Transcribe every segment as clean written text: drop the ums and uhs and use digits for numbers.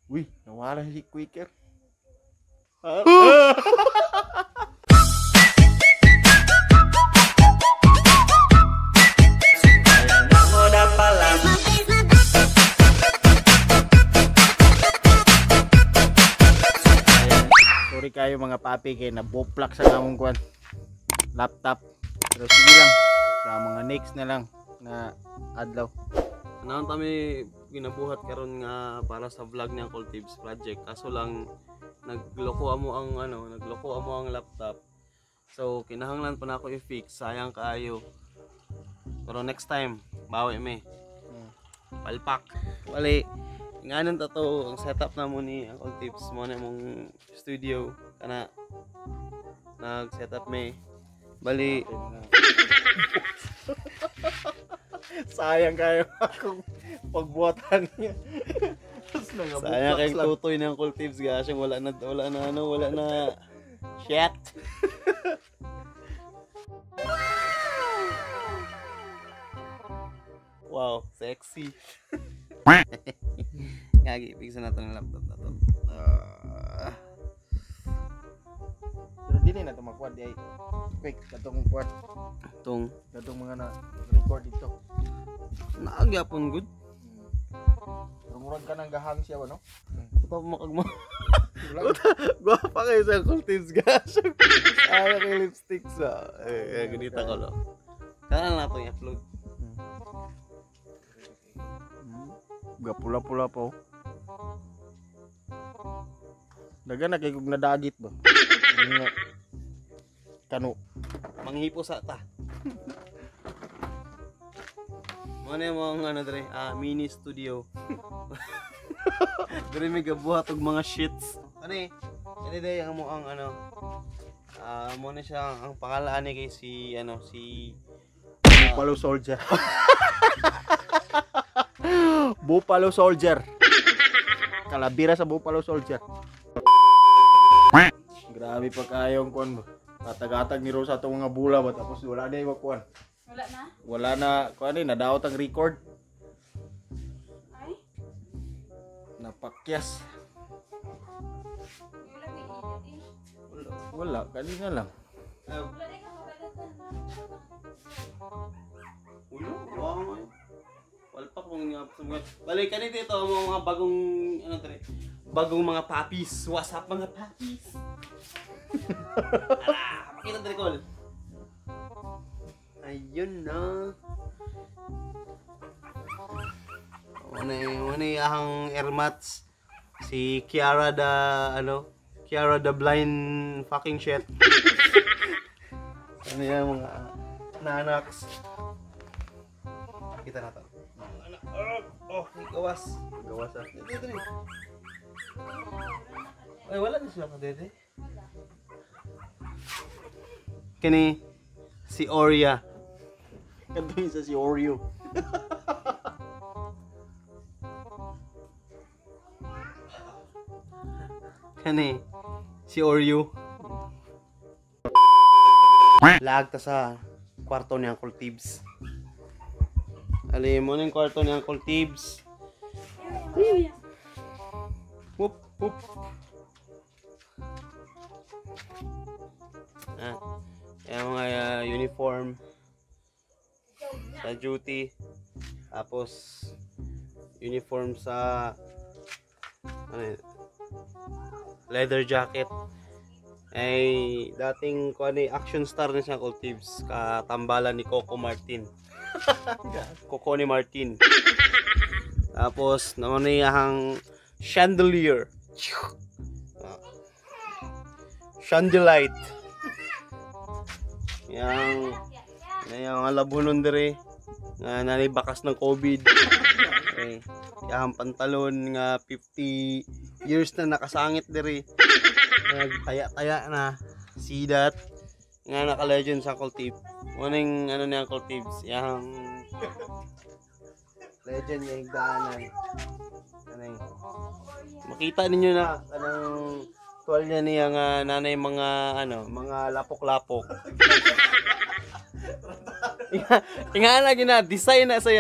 Uy, nawala si Quicker. Sorry kayo mga papi kay nabuplak sa among kwan laptop. Pero sige lang, sa mga next na lang na adlaw. Naon kami ginabuhat karon nga para sa vlog ni Uncle Tibbs project. Kaso lang nagloko amo ang laptop. So kinahanglan pa na ako i-fix, sayang kaayo. Pero next time, bawi mi. Palpak. Wali, nganon ta to ang setup na mo ni Uncle Tibbs mo na mong studio kana nag-setup mi. Bali, Sayang kayo akong pagbuhatan niya. sayang kay tutoy ni Uncle Tibbs gasyang wala na shit. Wow, sexy. Gagi, pigsan natin ang laptop na to. Pero di na ito magkwad di ay quick katong kwad Itong katong mga na record dito. naagyapon good. Pero murag ka nang gahang siya no? Ito pa makagma. Wala. Gwapa kayo sa Uncle Tibbs gasyang. Ayaw kay lipstick sa. Ganita ko lo. Kailan na ito i-upload? Gapula-pula pa oh. Daga na kay kog nadagit ba? Nga, kano. Manghipo sa ta. Ano yung mga ano dre? Mini studio. Dre may gabuhat og mga shits. Ano eh? Ano day ang mo ang ano? Mo na siya ang pangalan ni kay si Buffalo Soldier. Buffalo Soldier. Kalabira sa Buffalo Soldier. Grabe pa kayong kon. Katag-atag ni Rosa itong mga bula ba tapos wala na yung kuan. Wala na? Wala na kuan nadaot ang record. Ay? Napakyas. Wala may edit eh. Wala, kanina lang. Wala na ka mabalatan. Ulo, wow. Walpak mong nga mga. Balik ka dito ang mga bagong ano dre? Bagong mga puppies. What's up mga puppies? Ala, pakita dre kol. Ayun na. Wala ang airmats si Kiara the blind fucking shit. Ano yan mga nanaks. Kita na to. Mga anak. Oh, gawas. Gawas ah. Dito. Ay, wala na sila ka dede. Kani si Oria. Kanto yun sa si Oreo. Kani si Oreo. Lag ta sa kwarto ni Uncle Tibbs. Ali mo ning kwarto ni Uncle Tibbs. Whoop. Yung mga uniform sa duty. Tapos uniform sa leather jacket. Ay dating action star na siya Uncle Tibbs, katambalan ni Coco Martin. Coco ni Martin. Tapos naman niyang chandelier. Chandelight. Yang alabunon dire nga nalibakas ng COVID. Okay. Yang pantalon nga 50 years na nakasangit dire. Nagtaya-taya na sidat nga naka-legend sa Uncle Tibbs. Muning ano ni Uncle Tibbs, yang legend niya higdaanan. Makita ninyo na anong tuwalya niya nga nanay mga lapok-lapok. Inga na gina design na sa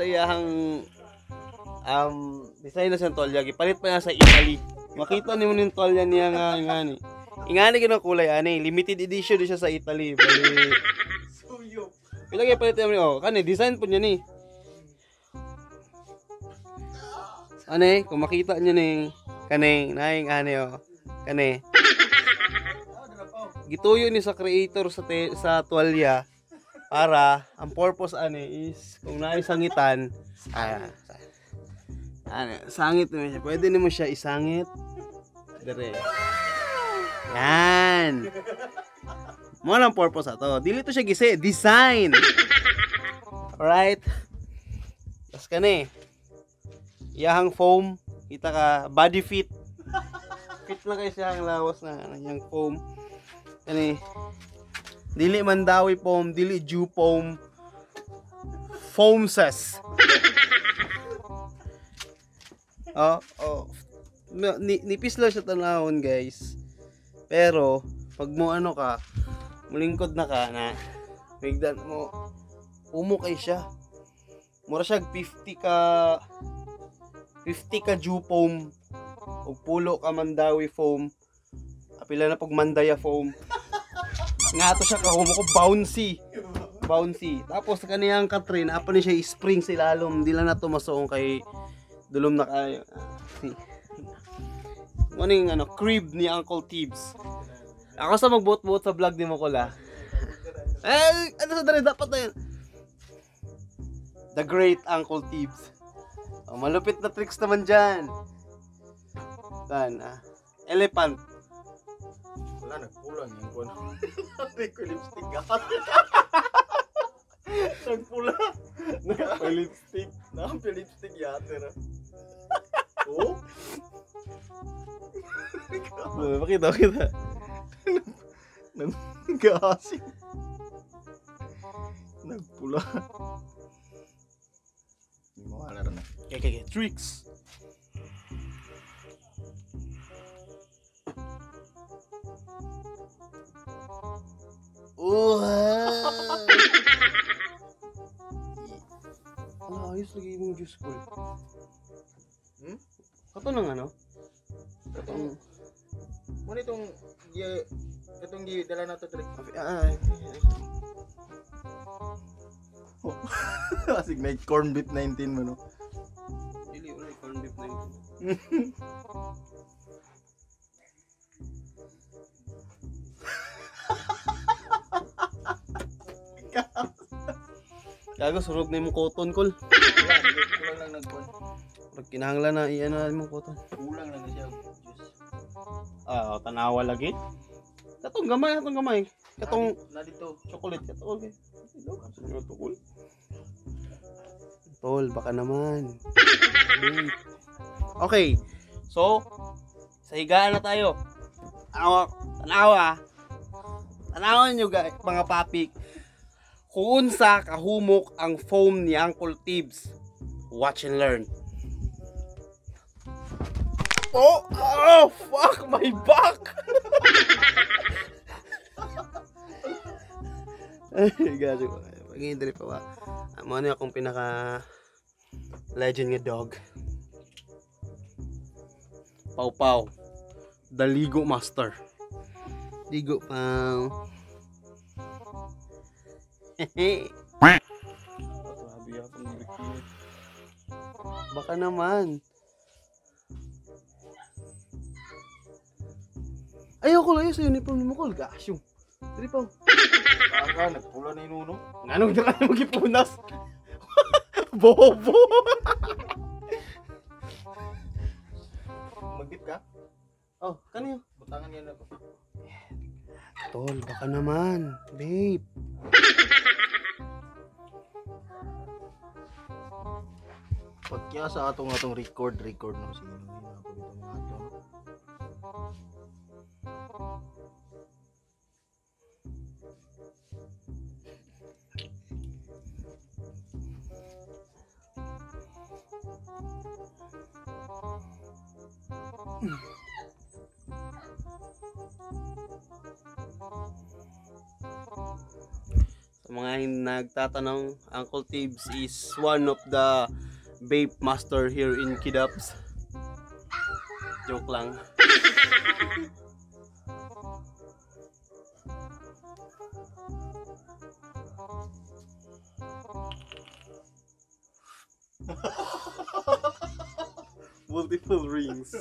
iyang design na siyang tolya. Gipalit pa niya sa Italy. Makita niyo yung tolya niya nga ingani. Ingani gino kulay ani, limited edition di siya sa Italy. Bali. Suyo. Pila kay palit niya kani design po niya ni. Ane, kung makita niyo ni kani naing ani kani. Gituyo ni sa creator sa tuwalya para ang purpose ani is kung naay sangitan sangit mo siya. Pwede nimo siya isangit dire. Yan. Mo lang purpose ato. Dili to siya gise design. Alright. Tas kani. Iyahang foam, kita ka body fit. Fit lang kay siya ang lawas na yang foam. Kani. Dili mandawi foam, dili dew foam. Foamses. Nipis lang siya tanawon, guys. Pero pag mo ano ka, mulingkod na ka na migdan mo umo kay siya. Mura siya 50 ka dew foam ug pulo ka mandawi foam. Apila na pag mandaya foam. Nga to siya kahumo ko bouncy. Tapos kaniyang katrin apa ni siya spring sa ilalom, di lang na to masuong kay dulom na kayo. Morning crib ni Uncle Tibbs. Ako sa magbuot-buot sa vlog ni mo ko la. Ano sa dali dapat na yun? The great Uncle Tibbs. Malupit na tricks naman dyan. Elephant. Wala, nagpulang yung kuwan. Hindi ko lipstick ka. Nagpula. Naka-lipstick. Naka-lipstick yata. Oh? Pakita. Nag-gaasing. Nagpula. Hindi mo alam na. Okay. Tricks. Ayos lagi mong juice ko. Kato nang Katong Muna itong dala na ito. Asig may corn beef 19 mo, no? Dili wala corn beef 19. Gago surog na imong cotton kol. Kulang lang nagkuhan. Pag kinahanglan na iyan na imong cotton. Kulang lang na siya. Juice. Tanawa lagi. Katong gamay. Katong Na dito. chocolate katong. Tol, baka naman. Okay. So, sa higaan na tayo. Tanawan nyo guys, mga papik. Kung unsa kahumok ang foam ni Uncle Tibbs. Watch and learn. Oh, fuck my back. Gago. Pag-indri pa ba? Ano akong pinaka legend nga dog. Pau. The Ligo Master. Ligo Pau. Baka naman. Ayoko lang yun sa uniform mo ko. Gasyong. Dali pa. Nagpula na inuno. Anong na ka magipunas? Bobo. Magdip ka? Oh, kanino? Butangan yan ako. Tol, baka naman. Babe. Pagkya sa atong record no sino yun ako dito mga ato. Sa mga nagtatanong, Uncle Tibbs is one of the vape master here in Kidaps. Joke lang. Multiple rings.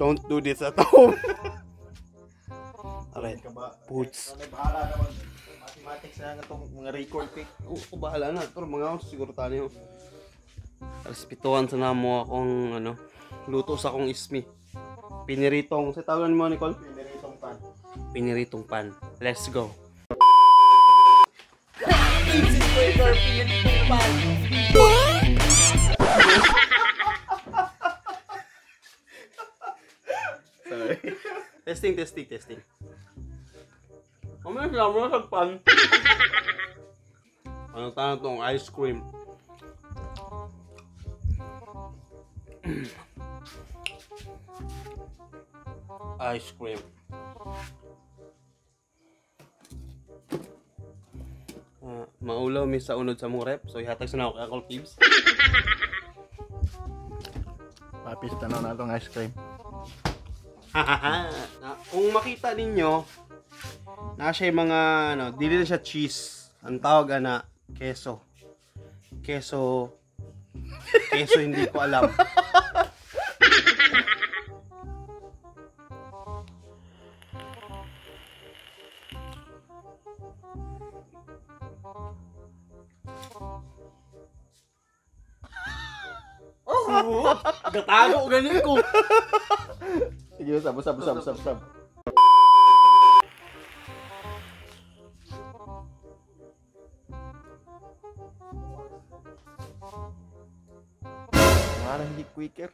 Don't do this at home. Alright. Boots. Bahala naman. Mathematics na nga itong mga record pick. Oo, bahala na. Pero mga ako siguro tayo. Respituan sa namo akong ano, luto sa akong ismi. Piniritong, sa tawagan mo Nicole? Piniritong pan. Piniritong pan. Let's go. Sorry. Testing. Mamaya sila mo sa pan. Ano tayo itong ice cream? Ice cream. Maulaw mi sa unod sa mong rep. So ihatag sa na ako kay Uncle Tibbs. Papis, tanaw na itong ice cream. Kung makita ninyo, na siya yung mga ano, dili na siya cheese. Ang tawag na keso. Keso hindi ko alam. Oh, gatago ganin ko. Sige, sab. Parang hindi quicker.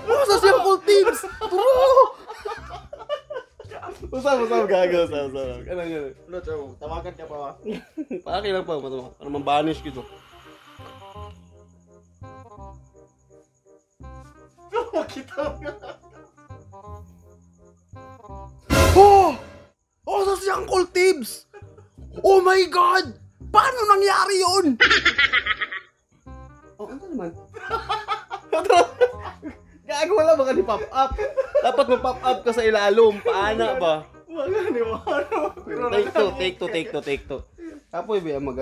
Masa siya Uncle Tibbs? Usap, gago, usap. Ganun. Ano, Chow? Tawagan ka pa ba? Paaki lang pa, matama. Para mabanish gitu. Kita nga. Oh! Oh, sa si Uncle Tibbs! Oh my God! Paano nangyari yun? Oh, ano naman? Gago, wala baka ni pop up. Dapat mag-pop up ka sa ilalom. Paana ba? Wala ni Mano. Take two. Apoy ba mag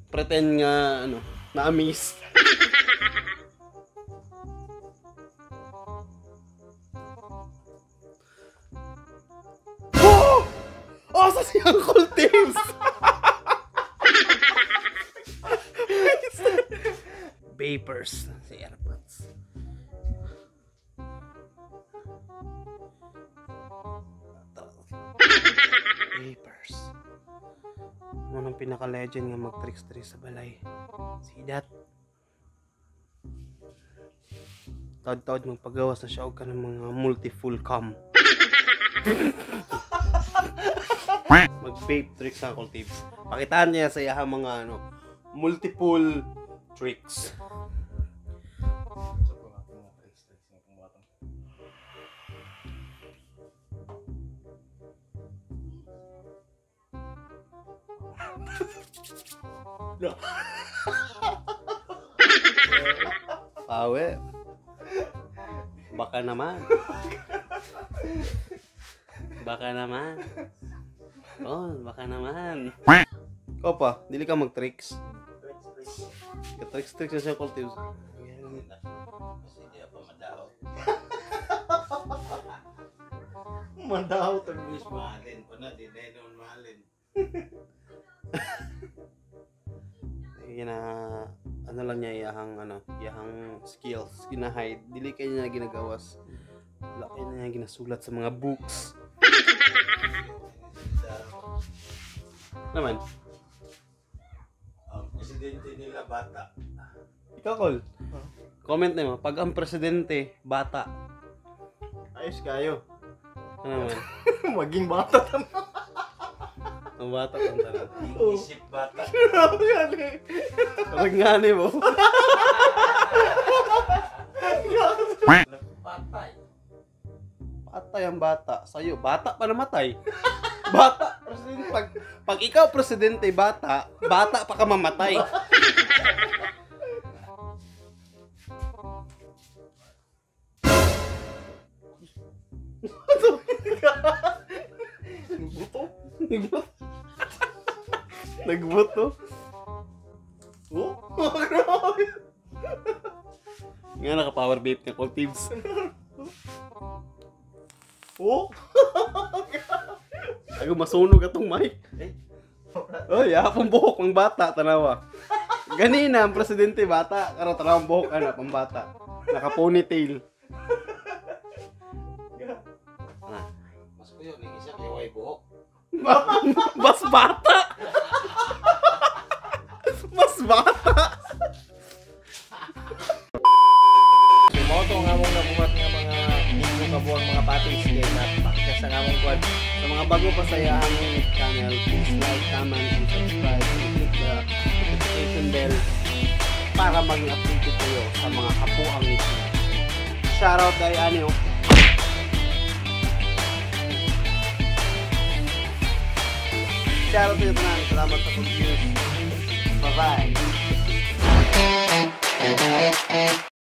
pretend nga ano, na-amaze. Oh! Oh, sa si Uncle Tibbs! Vapors sa airpods. Vapors. Ano ang pinaka-legend nga mag-tricks-tricks sa balay? See that? Taod-taod magpagawas na siya og ka ng mga multi-full cam. Mag-vape tricks sa Uncle Tibbs. Pakitaan niya sa iyang mga ano, multiple tricks. Pawe. Baka naman. Oh, baka naman. Ikaw pa, dili ka mag-tricks. Ka-tricks na siya Uncle Tibbs. Mandaw to English. Mahalin pa na, di na yun mahalin. Ano lang niya iyahang skills ginahide, dili kay niya ginagawas, laki na niya ginasulat sa mga books. Naman Ang presidente nila bata. ikaw Col, comment na mo pag ang presidente bata. Ayos kayo. Ano man? Maging bata tan. Ang bata ang tanan. Isip bata. Parang nga ni mo. Patay. Patay ang bata. Sa'yo, bata pa namatay. Bata, presidente. Pag ikaw presidente, bata pa ka mamatay. Nagbuto? Nagbuto? Nagbuto? Oh? Grabe! Nga naka-power vape niya, Cold Thieves. Oh! Ako masunog atong mic. Oh, yapong buhok ng bata, tanawa. Ganina ang presidente bata, karon tanawang buhok ana pang bata. Naka-ponytail. Mas ko yun, yung isa kay Way buhok. Mas bata. Mas bata. Moto nga mong nabuhat nga mga hindi kabuang mga patis kaya napakita sa ngamong kwan. Sa mga bago pa sa iyang channel, please like, comment, and subscribe, and click the notification bell para maging updated kayo sa mga kapuang ito. Shoutout kay Anyo. Shoutout kayo tanan. Salamat sa pag-views. Bye-bye.